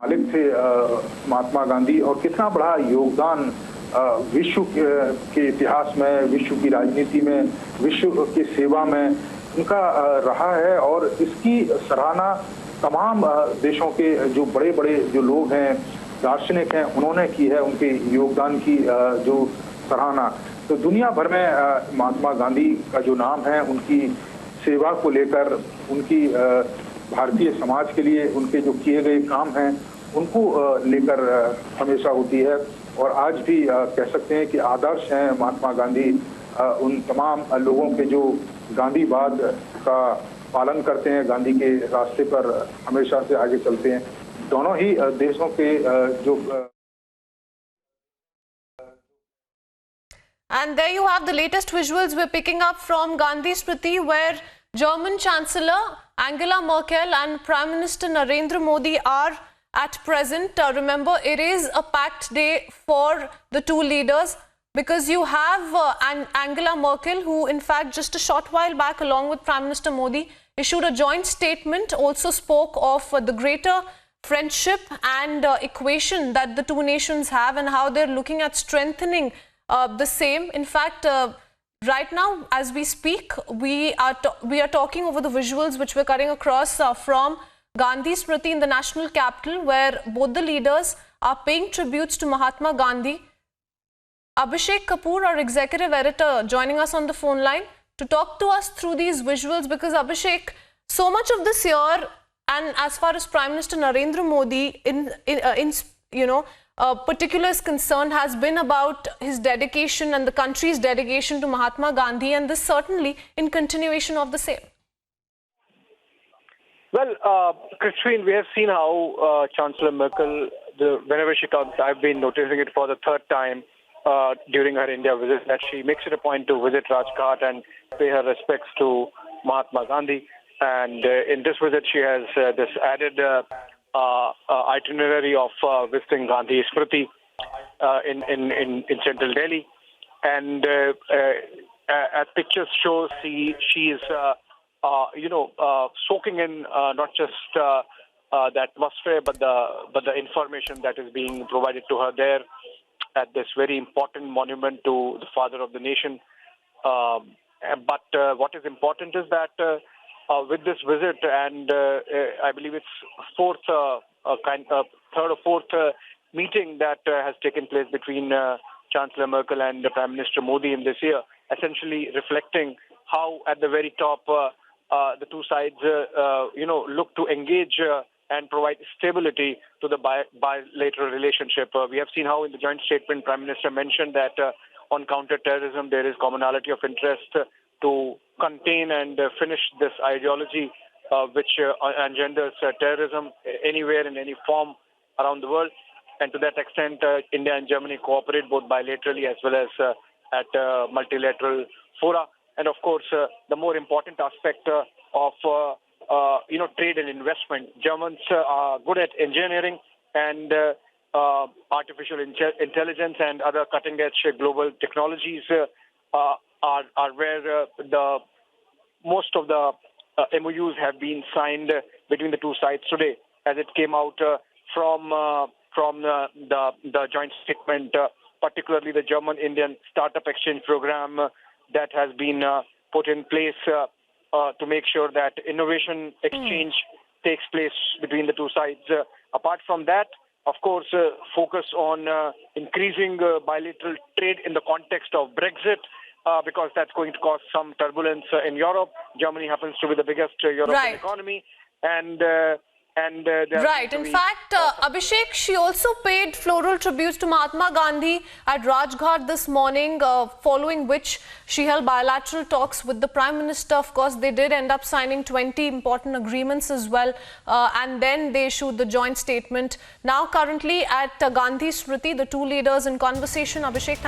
मालिक थे महात्मा गांधी, और कितना बड़ा योगदान विश्व के इतिहास में, विश्व की राजनीति में, विश्व की सेवा में उनका रहा है। और इसकी सराहना तमाम देशों के जो बड़े बड़े जो लोग हैं, दार्शनिक हैं, उन्होंने की है, उनके योगदान की जो सराहना। तो दुनिया भर में महात्मा गांधी का जो नाम है, उनकी सेवा को लेकर, उनकी भारतीय समाज के लिए उनके जो किए गए काम हैं उनको लेकर हमेशा होती है। और आज भी कह सकते हैं कि आदर्श हैं महात्मा गांधी उन तमाम लोगों के जो गांधीवाद का पालन करते हैं, गांधी के रास्ते पर हमेशा से आगे चलते हैं। दोनों ही देशों के जो And there you have the latest visuals we're picking up from Gandhi Smriti, where German Chancellor Angela Merkel and Prime Minister Narendra Modi are at present. Remember, it is a packed day for the two leaders, because you have Angela Merkel, who in fact just a short while back, along with Prime Minister Modi, issued a joint statement, also spoke of the greater friendship and equation that the two nations have, and how they're looking at strengthening the same. In fact, right now, as we speak, we are talking over the visuals which we're cutting across from Gandhi Smriti in the national capital, where both the leaders are paying tributes to Mahatma Gandhi. Abhishek Kapoor, our executive editor, joining us on the phone line to talk to us through these visuals, because Abhishek, so much of this year, and as far as Prime Minister Narendra Modi particular is concerned, has been about his dedication and the country's dedication to Mahatma Gandhi, and this certainly in continuation of the same. Well, Christine, we have seen how Chancellor Merkel, whenever she comes, I've been noticing it for the third time during her India visit, that she makes it a point to visit Rajghat and pay her respects to Mahatma Gandhi. And in this visit, she has this added itinerary of visiting Gandhi Smriti in central Delhi. And as pictures show, she is soaking in not just the atmosphere, but the information that is being provided to her there at this very important monument to the father of the nation. But what is important is that with this visit, and I believe it's third or fourth meeting that has taken place between Chancellor Merkel and Prime Minister Modi in this year, essentially reflecting how at the very top the two sides look to engage and provide stability to the bilateral relationship. We have seen how in the joint statement Prime Minister mentioned that on counter-terrorism there is commonality of interest to contain and finish this ideology which engenders terrorism anywhere in any form around the world. And to that extent, India and Germany cooperate both bilaterally as well as at multilateral fora. And of course, the more important aspect of trade and investment. Germans are good at engineering and artificial intelligence and other cutting-edge global technologies are where the most of the MOUs have been signed between the two sides today, as it came out from the joint statement, particularly the German-Indian startup exchange program that has been put in place to make sure that innovation exchange takes place between the two sides. Apart from that, of course, focus on increasing bilateral trade in the context of Brexit, because that's going to cause some turbulence in Europe. Germany happens to be the biggest European economy, and right. In fact, Abhishek, she also paid floral tributes to Mahatma Gandhi at Rajghat this morning, following which she held bilateral talks with the Prime Minister. Of course, they did end up signing 20 important agreements as well, and then they issued the joint statement. Now, currently at Gandhi Smriti, the two leaders in conversation. Abhishek,